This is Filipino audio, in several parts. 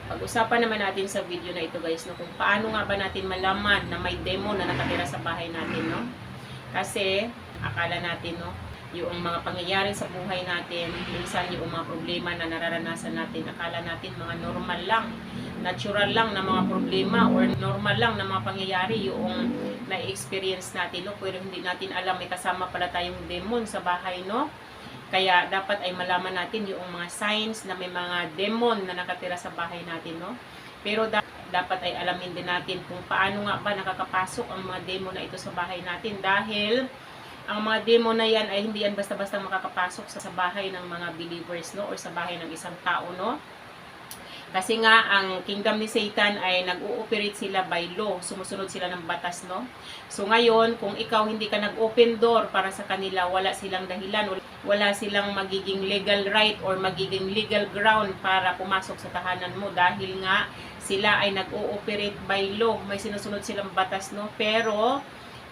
Pag-usapan naman natin sa video na ito guys, no, kung paano nga ba natin malaman na may demon na nakatira sa bahay natin, no? Kasi akala natin, no, yung mga pangyayari sa buhay natin, minsan yung mga problema na nararanasan natin, akala natin mga normal lang, natural lang na mga problema or normal lang na mga pangyayari yung na-experience natin, no? Pero hindi natin alam may kasama pala tayong demon sa bahay, no? Kaya dapat ay malaman natin yung mga signs na may mga demon na nakatira sa bahay natin, no? Pero dapat ay alamin din natin kung paano nga ba nakakapasok ang mga demon na ito sa bahay natin, dahil ang mga demon na yan ay hindi yan basta-basta makakapasok sa bahay ng mga believers, no? Or sa bahay ng isang tao, no? Kasi nga, ang kingdom ni Satan ay nag-ooperate sila by law. Sumusunod sila ng batas, no? So ngayon, kung ikaw hindi ka nag-open door para sa kanila, wala silang dahilan, wala silang magiging legal right or magiging legal ground para pumasok sa tahanan mo. Dahil nga, sila ay nag-ooperate by law. May sinusunod silang batas, no? Pero,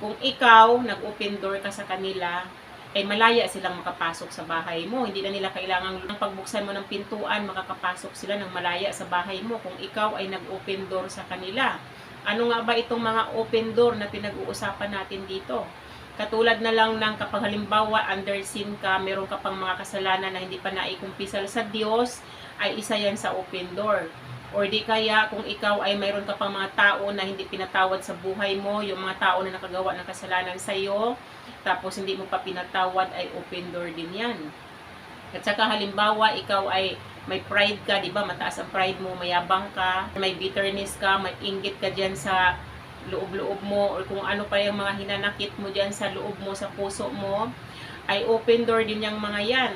kung ikaw nag-open door ka sa kanila, ay malaya silang makapasok sa bahay mo. Hindi na nila kailangan pagbuksan mo ng pintuan, makakapasok sila ng malaya sa bahay mo kung ikaw ay nag-open door sa kanila. Ano nga ba itong mga open door na pinag-uusapan natin dito? Katulad na lang ng kapag halimbawa under sin ka, meron ka pang mga kasalanan na hindi pa naikumpisal sa Diyos, ay isa yan sa open door. Or di kaya kung ikaw ay mayroon ka pang mga tao na hindi pinatawad sa buhay mo, yung mga tao na nakagawa ng kasalanan sa iyo, tapos hindi mo pa pinatawad, ay open door din yan. At saka halimbawa ikaw ay may pride ka, di ba? Mataas ang pride mo, mayabang ka, may bitterness ka, may inggit ka diyan sa loob-loob mo, or kung ano pa yung mga hinanakit mo diyan sa loob mo, sa puso mo, ay open door din yung mga yan.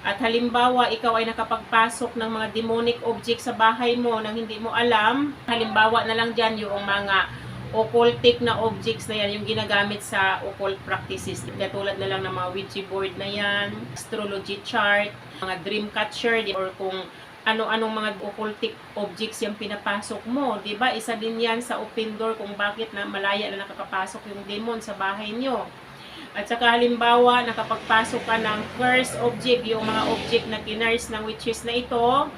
At halimbawa, ikaw ay nakapagpasok ng mga demonic object sa bahay mo nang hindi mo alam. Halimbawa na lang dyan yung mga occultic na objects na yan, yung ginagamit sa occult practices. Katulad na lang ng mga Ouija board na yan, astrology chart, mga dream catcher, or kung ano-anong mga occultic objects yung pinapasok mo. Diba? Isa din yan sa open door kung bakit na malaya na nakakapasok yung demon sa bahay nyo. At saka halimbawa, nakapagpasok ka ng curse object, yung mga object na kinurse ng witches na ito.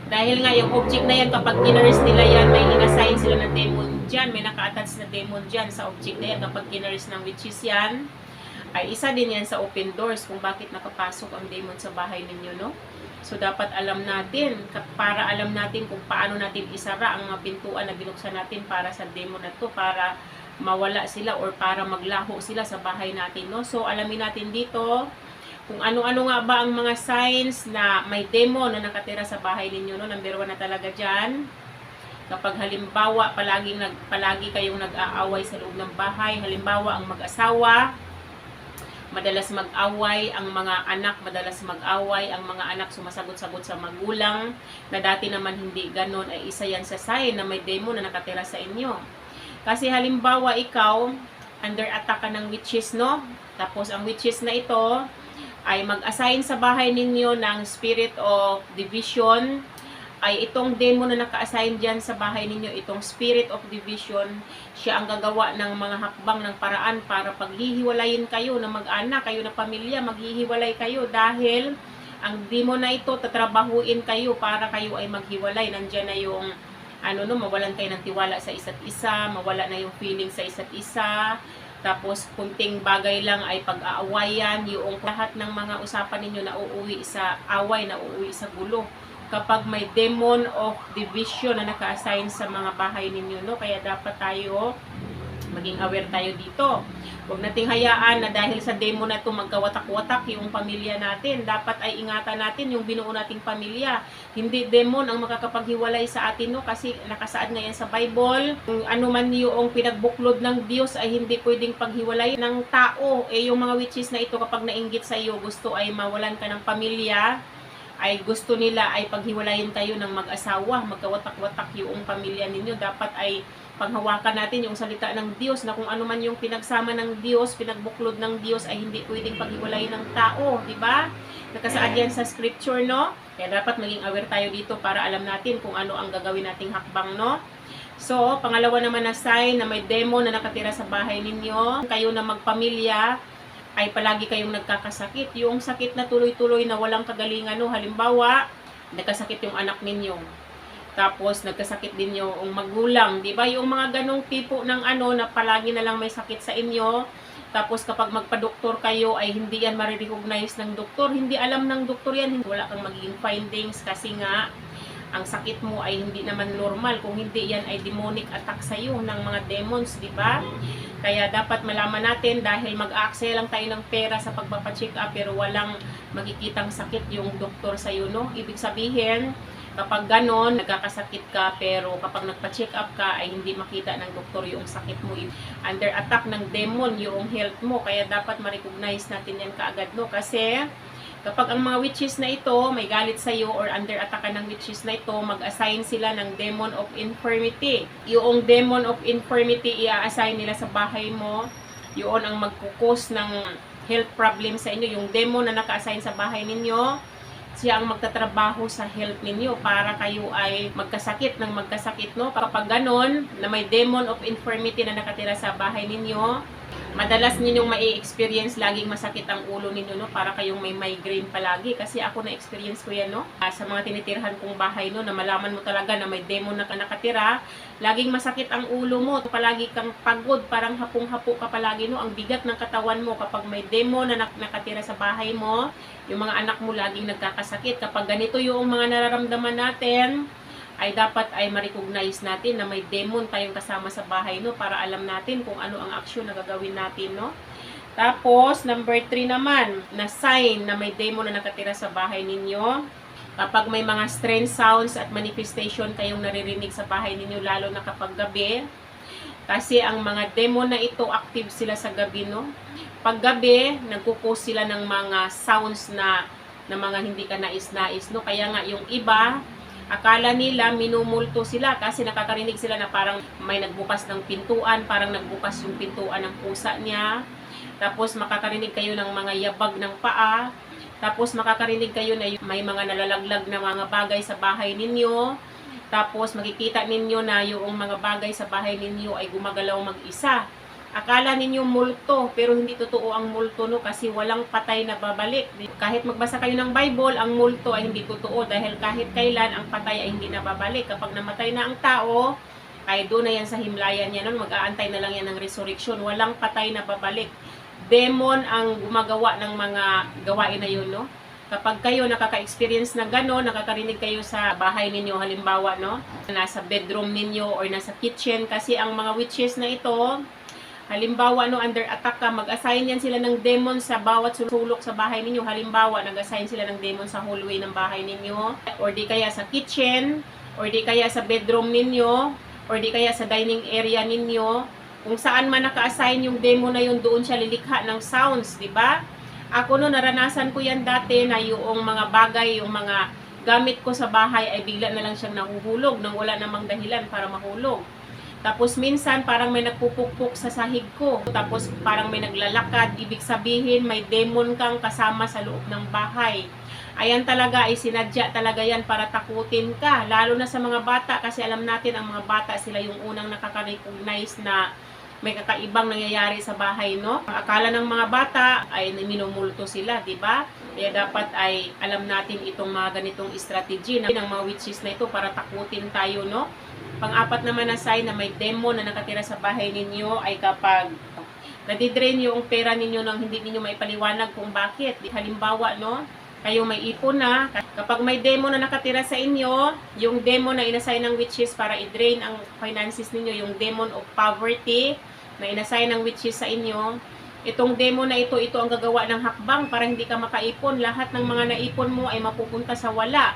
Dahil nga yung object na yan, kapag kinurse nila yan, may inassign sila na demon dyan, may naka-attach na demon dyan sa object na yan. Kapag kinurse ng witches yan, ay isa din yan sa open doors kung bakit nakapasok ang demon sa bahay ninyo, no? So, dapat alam natin, para alam natin kung paano natin isara ang mga pintuan na binuksan natin para sa demon na to, para mawala sila or para maglaho sila sa bahay natin, no? So, alamin natin dito kung ano-ano nga ba ang mga signs na may demon na nakatira sa bahay ninyo, no? Number 1 na talaga dyan. Kapag halimbawa, palagi kayong nag-aaway sa loob ng bahay, halimbawa, ang mag-asawa, madalas mag-away, ang mga anak madalas mag-away, ang mga anak sumasagot-sagot sa magulang, na dati naman hindi ganon, ay isa yan sa sign na may demon na nakatira sa inyo. Kasi halimbawa ikaw, under attack ka ng witches, no? Tapos ang witches na ito ay mag-assign sa bahay ninyo ng spirit of division. Ay itong demon na naka-assign dyan sa bahay ninyo, itong spirit of division, siya ang gagawa ng mga hakbang ng paraan para paghihiwalayin kayo na mag-anak, kayo na pamilya, maghihiwalay kayo dahil ang demon na ito tatrabahuin kayo para kayo ay maghiwalay. Nandiyan na yung mawalan kayo ng tiwala sa isa't isa, mawala na yung feeling sa isa't isa, tapos kunting bagay lang ay pag-aawayan, yung lahat ng mga usapan ninyo na uuwi sa away, na uuwi sa gulo. Kapag may demon of division na naka-assign sa mga bahay ninyo, no? Kaya dapat tayo maging aware tayo dito. Huwag nating hayaan na dahil sa demon na ito magkawatak-watak yung pamilya natin. Dapat ay ingatan natin yung binuo nating pamilya. Hindi demon ang makakapaghiwalay sa atin, no? Kasi nakasaad ngayon sa Bible, kung ano man yung pinagbuklod ng Diyos ay hindi pwedeng paghiwalay ng tao. Yung mga witches na ito, kapag nainggit sa iyo, gusto ay mawalan ka ng pamilya, ay gusto nila ay paghiwalayin kayo ng mag-asawa, magkawatak-watak yung pamilya ninyo. Dapat ay panghawakan natin yung salita ng Diyos na kung ano man yung pinagsama ng Diyos, pinagbuklod ng Diyos ay hindi pwedeng paghiwalayin ng tao, di ba? Nakasaad yan sa scripture, no? Kaya dapat maging aware tayo dito para alam natin kung ano ang gagawin nating hakbang, no? So, pangalawa naman na sign na may demon na nakatira sa bahay ninyo, kayo na magpamilya, ay palagi kayong nagkakasakit. Yung sakit na tuloy-tuloy na walang kagalingan, no? Halimbawa, nagkasakit yung anak ninyo. Tapos nagkasakit din yung magulang, 'di ba? Yung mga ganong tipo ng na palagi na lang may sakit sa inyo. Tapos kapag magpa-doktor kayo ay hindi yan marirecognize ng doktor, hindi alam ng doktor yan, wala kang magiging findings kasi nga ang sakit mo ay hindi naman normal, kung hindi yan ay demonic attack sa iyo ng mga demons, 'di ba? Kaya dapat malaman natin dahil mag-aaksaya lang tayo ng pera sa pagpapa-check up pero walang makikitang sakit yung doktor sa iyo, no? Ibig sabihin, kapag ganon, nagkakasakit ka pero kapag nagpa-check up ka ay hindi makita ng doktor yung sakit mo. Under attack ng demon yung health mo. Kaya dapat ma-recognize natin yan kaagad, no? Kasi kapag ang mga witches na ito may galit sa iyo or under attack ka ng witches na ito, mag-assign sila ng demon of infirmity. Yung demon of infirmity i-assign nila sa bahay mo. Yun ang magkukos ng health problem sa inyo. Yung demon na naka-assign sa bahay ninyo, siya ang magtatrabaho sa health ninyo para kayo ay magkasakit ng magkasakit, no? Kapag ganon, na may demon of infirmity na nakatira sa bahay ninyo, madalas ninyong mai-experience laging masakit ang ulo ninyo, no? Para kayong may migraine palagi. Kasi ako na-experience ko yan, no? Sa mga tinitirhan kong bahay, no? Na malaman mo talaga na may demon na nakatira, laging masakit ang ulo mo. Palagi kang pagod, parang hapong-hapo ka palagi, no? Ang bigat ng katawan mo kapag may demon na nakatira sa bahay mo. Yung mga anak mo laging nagkakasakit. Kapag ganito yung mga nararamdaman natin, ay dapat ay ma-recognize natin na may demon tayong kasama sa bahay, no? Para alam natin kung ano ang aksyon na gagawin natin, no? Tapos, number 3 naman, na sign na may demon na nakatira sa bahay ninyo. Kapag may mga strange sounds at manifestation kayong naririnig sa bahay ninyo, lalo na kapag gabi. Kasi ang mga demon na ito, active sila sa gabi, no? Pag gabi, nagkukos sila ng mga sounds na mga hindi ka nais-nais, no? Kaya nga yung iba, akala nila minumulto sila kasi nakakarinig sila na parang may nagbukas ng pintuan, parang nagbukas yung pintuan ng pusa niya. Tapos makakarinig kayo ng mga yabag ng paa. Tapos makakarinig kayo na may mga nalalaglag na mga bagay sa bahay ninyo. Tapos makikita ninyo na yung mga bagay sa bahay ninyo ay gumagalaw mag-isa. Akala ninyo multo, pero hindi totoo ang multo, no? Kasi walang patay na babalik. Kahit magbasa kayo ng Bible, ang multo ay hindi totoo dahil kahit kailan ang patay ay hindi na babalik. Kapag namatay na ang tao, ay doon na yan sa himlayan niya, no? Mag-aantay na lang yan ng resurrection. Walang patay na babalik. Demon ang gumagawa ng mga gawain na yun, no? Kapag kayo nakaka-experience na gano'n, nakakarinig kayo sa bahay ninyo, halimbawa, no? Nasa bedroom ninyo or nasa kitchen, kasi ang mga witches na ito, halimbawa, no, under attack ka, mag-assign yan sila ng demon sa bawat sulok sa bahay ninyo. Halimbawa, nag-assign sila ng demon sa hallway ng bahay ninyo, or di kaya sa kitchen, or di kaya sa bedroom ninyo, or di kaya sa dining area ninyo. Kung saan man naka-assign yung demon na yun, doon siya lilikha ng sounds, di ba? Ako no, naranasan ko yan dati na yung mga bagay, yung mga gamit ko sa bahay ay bigla na lang siyang nahuhulog nang wala namang dahilan para mahulog. Tapos minsan parang may nagpupukpok sa sahig ko. Tapos parang may naglalakad. Ibig sabihin may demon kang kasama sa loob ng bahay. Ayan talaga, sinadya talaga yan para takutin ka. Lalo na sa mga bata kasi alam natin ang mga bata sila yung unang nakaka-recognize na may kakaibang nangyayari sa bahay, no? Ang akala ng mga bata ay minumulto sila, di ba? Kaya dapat ay alam natin itong mga ganitong strategy ng mga witches na ito para takutin tayo, no? Pang-apat naman na sign na may demon na nakatira sa bahay ninyo ay kapag nadidrain yung pera ninyo nang hindi ninyo maipaliwanag kung bakit. Halimbawa, no? Kayo may ipon na. Kapag may demon na nakatira sa inyo, yung demon na inassign ng witches para i-drain ang finances ninyo, yung demon of poverty na inassign ng witches sa inyo, itong demon na ito ang gagawa ng hakbang para hindi ka makaipon. Lahat ng mga naipon mo ay mapupunta sa wala.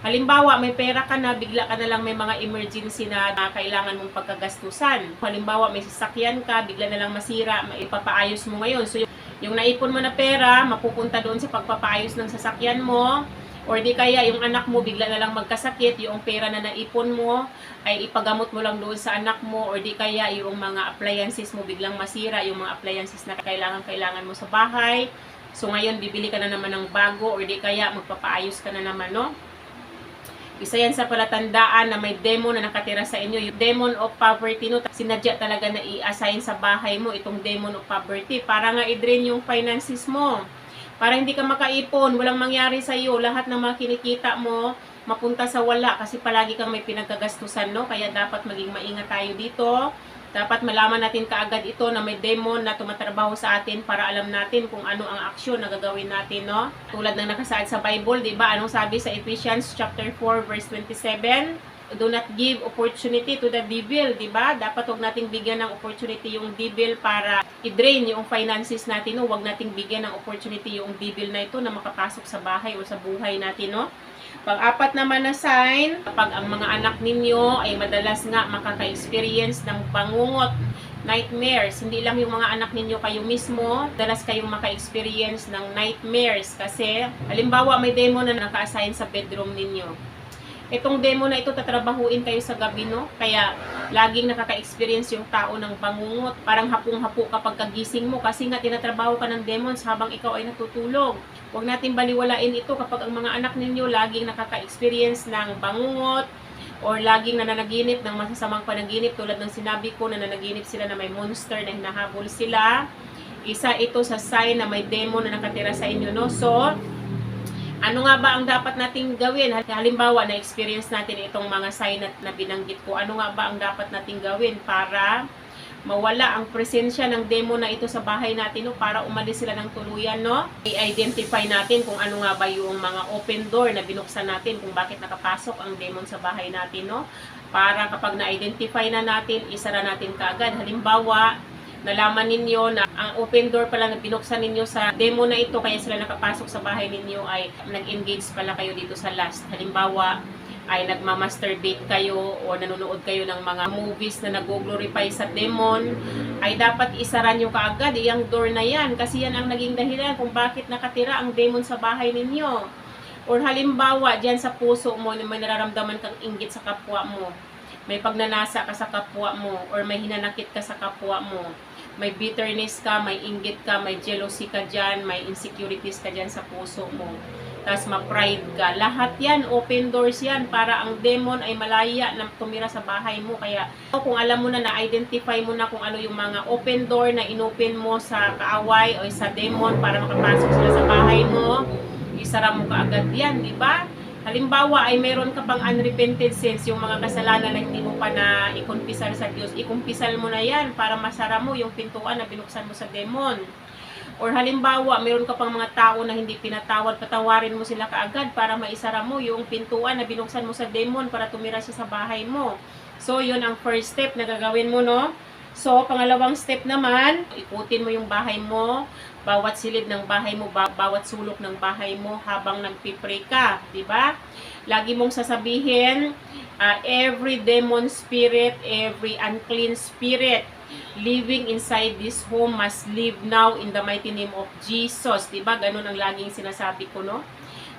Halimbawa, may pera ka na, bigla ka na lang may mga emergency na kailangan mong pagkagastusan. Halimbawa, may sasakyan ka, bigla na lang masira, ipapaayos mo ngayon. So, yung naipon mo na pera, mapupunta doon sa pagpapaayos ng sasakyan mo. Or di kaya yung anak mo bigla na lang magkasakit, yung pera na naipon mo ay ipagamot mo lang doon sa anak mo. Or di kaya yung mga appliances mo biglang masira, yung mga appliances na kailangan mo sa bahay. So ngayon, bibili ka na naman ng bago or di kaya magpapaayos ka na naman, no? Isa yan sa palatandaan na may demon na nakatira sa inyo. Yung demon of poverty, no? Sinadya talaga na i-assign sa bahay mo itong demon of poverty para nga i-drain yung finances mo. Para hindi ka makaipon, walang mangyari sa iyo, lahat ng mga kinikita mo mapunta sa wala kasi palagi kang may pinagkagastusan, no? Kaya dapat maging maingat tayo dito. Dapat malaman natin kaagad ito na may demon na tumatrabaho sa atin para alam natin kung ano ang aksyon na gagawin natin, no? Tulad ng nakasaad sa Bible, di ba? Anong sabi sa Ephesians chapter 4 verse 27? Do not give opportunity to the devil, di ba? Dapat huwag nating bigyan ng opportunity yung devil para i-drain yung finances natin, no? Huwag nating bigyan ng opportunity yung devil na ito na makapasok sa bahay o sa buhay natin, no? Pang-apat naman na sign, kapag ang mga anak ninyo ay madalas nga makaka-experience ng bangungot, nightmares. Hindi lang yung mga anak ninyo, kayo mismo, madalas kayong maka-experience ng nightmares. Kasi, halimbawa may demon na naka-assign sa bedroom ninyo. Itong demo na ito, tatrabahuin kayo sa gabi, no? Kaya, laging nakaka-experience yung tao ng bangungot. Parang hapong-hapo kapag kagising mo kasi nga tinatrabaho ka ng demons habang ikaw ay natutulog. Huwag natin baliwalain ito kapag ang mga anak ninyo laging nakaka-experience ng bangungot or laging nananaginip ng masasamang panaginip tulad ng sinabi ko na nanaginip sila na may monster na hinahabol sila. Isa ito sa sign na may demon na nakatira sa inyo, no? So, ano nga ba ang dapat nating gawin? Halimbawa, na-experience natin itong mga sign na binanggit ko. Ano nga ba ang dapat nating gawin para mawala ang presensya ng demon na ito sa bahay natin, no? Para umalis sila ng tuluyan, no? I-identify natin kung ano nga ba yung mga open door na binuksan natin, kung bakit nakapasok ang demon sa bahay natin, no? Para kapag na-identify na natin, isara natin kaagad. Halimbawa, nalaman ninyo na ang open door pala na binuksan ninyo sa demo na ito, kaya sila nakapasok sa bahay ninyo ay nag-engage pala kayo dito sa lust. Halimbawa, ay nagmamasturbate kayo o nanonood kayo ng mga movies na nag-glorify sa demon, ay dapat isara nyo kaagad yung door na yan kasi yan ang naging dahilan kung bakit nakatira ang demon sa bahay ninyo. Or halimbawa, dyan sa puso mo, may nararamdaman kang inggit sa kapwa mo, may pagnanasa ka sa kapwa mo, or may hinanakit ka sa kapwa mo, may bitterness ka, may inggit ka, may jealousy ka dyan, may insecurities ka dyan sa puso mo, tapos ma-pride ka. Lahat yan, open doors yan, para ang demon ay malaya na tumira sa bahay mo. Kaya kung alam mo na, na-identify mo na kung ano yung mga open door na inopen mo sa kaaway o sa demon para makapasok sila sa bahay mo, isara mo kaagad yan, di ba? Halimbawa ay meron ka pang unrepented sins, yung mga kasalanan na hindi mo pa na ikumpisal sa Diyos, ikumpisal mo na yan para masara mo yung pintuan na binuksan mo sa demon. Or halimbawa, meron ka pang mga tao na hindi pinatawad, patawarin mo sila kaagad para maisara mo yung pintuan na binuksan mo sa demon para tumira siya sa bahay mo. So, yun ang first step na gagawin mo, no? So, pangalawang step naman, ikutin mo yung bahay mo, bawat silid ng bahay mo, bawat sulok ng bahay mo habang nagpipray ka, di ba? Lagi mong sasabihin, every demon spirit, every unclean spirit living inside this home must live now in the mighty name of Jesus, di ba? Ganun ang laging sinasabi ko, no?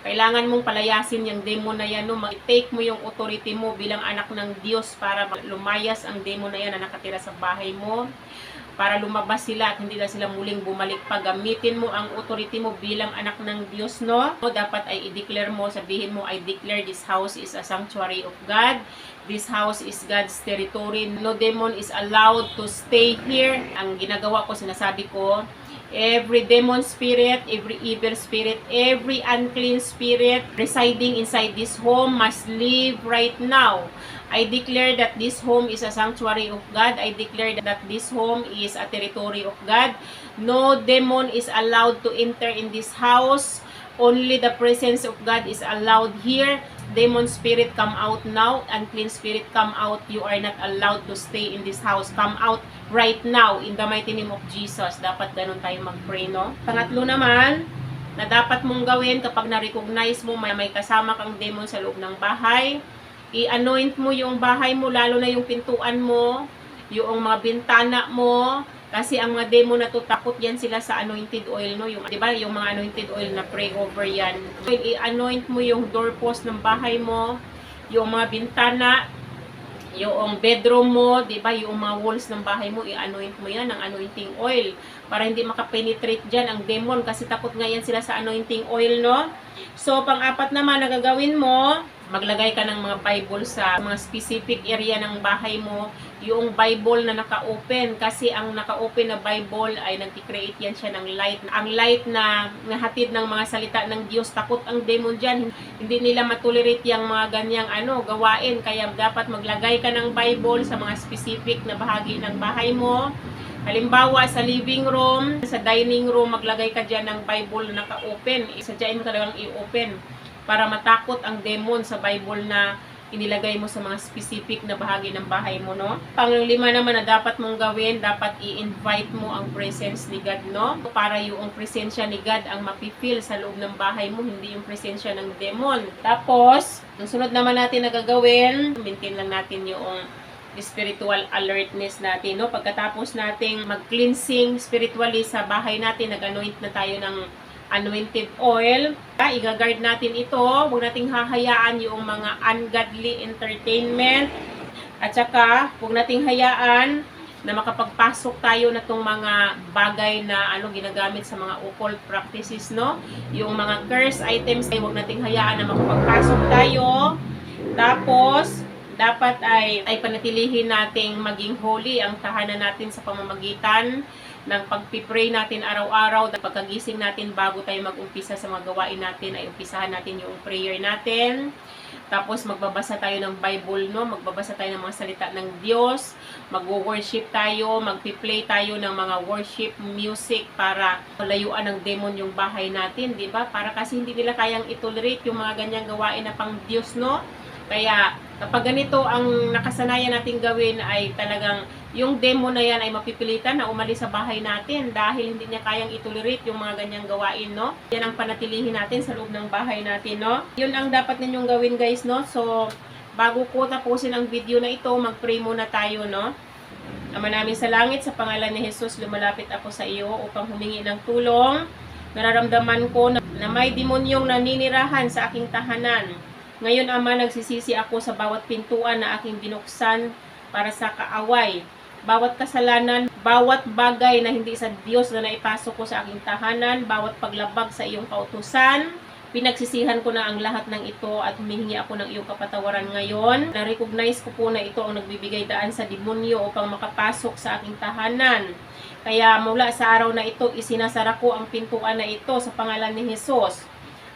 Kailangan mong palayasin yung demon na yan, no? Mag-take mo yung authority mo bilang anak ng Diyos para lumayas ang demon na yan na nakatira sa bahay mo, para lumabas sila at hindi na sila muling bumalik pa. Gamitin mo ang authority mo bilang anak ng Diyos, no? Dapat ay i-declare mo, sabihin mo, I declare this house is a sanctuary of God. This house is God's territory. No demon is allowed to stay here. Ang ginagawa ko, sinasabi ko, every demon spirit, every evil spirit, every unclean spirit residing inside this home must leave right now. I declare that this home is a sanctuary of God. I declare that this home is a territory of God. No demon is allowed to enter in this house. Only the presence of God is allowed here. Demon spirit, come out now. Unclean spirit, come out. You are not allowed to stay in this house. Come out right now in the mighty name of Jesus. Dapat ganun tayo mag-pray, no? Pangatlo naman, na dapat mong gawin kapag na-recognize mo may kasama kang demon sa loob ng bahay, i-anoint mo yung bahay mo, lalo na yung pintuan mo, yung mga bintana mo, kasi ang mga demon na to, takot yan sila sa anointed oil, no? Yung, di ba, yung mga anointed oil na pray over yan. I-anoint mo yung doorpost ng bahay mo, yung mga bintana, yung bedroom mo, di ba, yung mga walls ng bahay mo, i-anoint mo yan ng anointing oil para hindi makapenetrate dyan ang demon kasi takot nga yan sila sa anointing oil, no? So, pang-apat naman na gagawin mo, maglagay ka ng mga Bible sa mga specific area ng bahay mo, yung Bible na naka-open, kasi ang naka-open na Bible ay nagki-create yan siya ng light. Ang light na nahatid ng mga salita ng Diyos, takot ang demon dyan. Hindi nila matolerate yung mga ganyang gawain. Kaya dapat maglagay ka ng Bible sa mga specific na bahagi ng bahay mo. Halimbawa, sa living room, sa dining room, maglagay ka dyan ng Bible na naka-open. Isadyain mo talagang i-open para matakot ang demon sa Bible na inilagay mo sa mga specific na bahagi ng bahay mo, no? Panglima naman na dapat mong gawin, dapat i-invite mo ang presence ni God, no? Para yung presensya ni God ang mapifeel sa loob ng bahay mo, hindi yung presensya ng demon. Tapos, ang sunod naman natin na gagawin, maintain lang natin yung spiritual alertness natin, no? Pagkatapos nating mag-cleansing spiritually sa bahay natin, nag-anoint na tayo ng anointed oil. I-guard natin ito. Huwag nating hahayaan yung mga ungodly entertainment. At saka, huwag nating hayaan na makapagpasok tayo na itong mga bagay na ginagamit sa mga occult practices, no? Yung mga curse items, huwag nating hayaan na makapagpasok tayo. Tapos, dapat ay panatilihin nating maging holy ang tahanan natin sa pamamagitan ng pagpipray natin araw-araw, pagkagising natin bago tayo mag-umpisa sa mga gawain natin, ay umpisahan natin yung prayer natin. Tapos magbabasa tayo ng Bible, no? Magbabasa tayo ng mga salita ng Diyos, mag-worship tayo, magpi-play tayo ng mga worship music para layuan ng demon yung bahay natin, di ba? Para kasi hindi nila kayang itolerate yung mga ganyang gawain na pang Diyos, no? Kaya kapag ganito ang nakasanayan nating gawin, ay talagang yung demon na yan ay mapipilitan na umalis sa bahay natin dahil hindi niya kayang itolerate yung mga ganyang gawain, no? Yan ang panatilihin natin sa loob ng bahay natin, no? Yun ang dapat ninyong gawin, guys, no? So, bago ko tapusin ang video na ito, mag-pray muna tayo, no? Ama namin sa langit, sa pangalan ni Jesus, lumalapit ako sa iyo upang humingi ng tulong. Nararamdaman ko na may demonyong naninirahan sa aking tahanan. Ngayon, Ama, nagsisisi ako sa bawat pintuan na aking binuksan para sa kaaway. Bawat kasalanan, bawat bagay na hindi sa Diyos na naipasok ko sa aking tahanan, bawat paglabag sa iyong kautusan, pinagsisihan ko na ang lahat ng ito at humihingi ako ng iyong kapatawaran ngayon. Na-recognize ko po na ito ang nagbibigay daan sa demonyo upang makapasok sa aking tahanan. Kaya mula sa araw na ito, isinasara ko ang pintuan na ito sa pangalan ni Jesus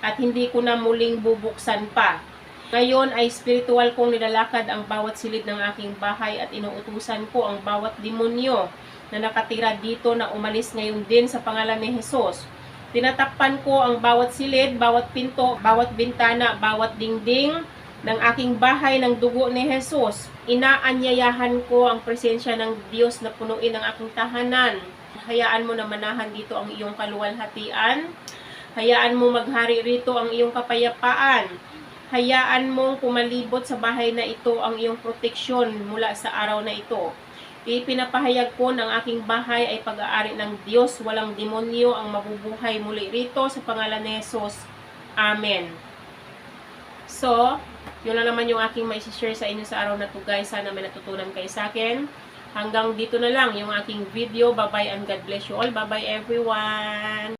at hindi ko na muling bubuksan pa. Ngayon ay spiritual kong nilalakad ang bawat silid ng aking bahay at inuutusan ko ang bawat demonyo na nakatira dito na umalis ngayon din sa pangalan ni Jesus. Tinatakpan ko ang bawat silid, bawat pinto, bawat bintana, bawat dingding ng aking bahay ng dugo ni Jesus. Inaanyayahan ko ang presensya ng Diyos na punuin ang aking tahanan. Hayaan mo na manahan dito ang iyong kaluwalhatian. Hayaan mo maghari rito ang iyong kapayapaan. Hayaan mong pumalibot sa bahay na ito ang iyong proteksyon mula sa araw na ito. Ipinapahayag ko ng aking bahay ay pag-aari ng Diyos. Walang demonyo ang mabubuhay muli rito sa pangalan ni Jesus. Amen. So, yun lang naman yung aking mai-share sa inyo sa araw na to, guys. Sana may natutunan kayo sa akin. Hanggang dito na lang yung aking video. Bye-bye and God bless you all. Bye-bye everyone.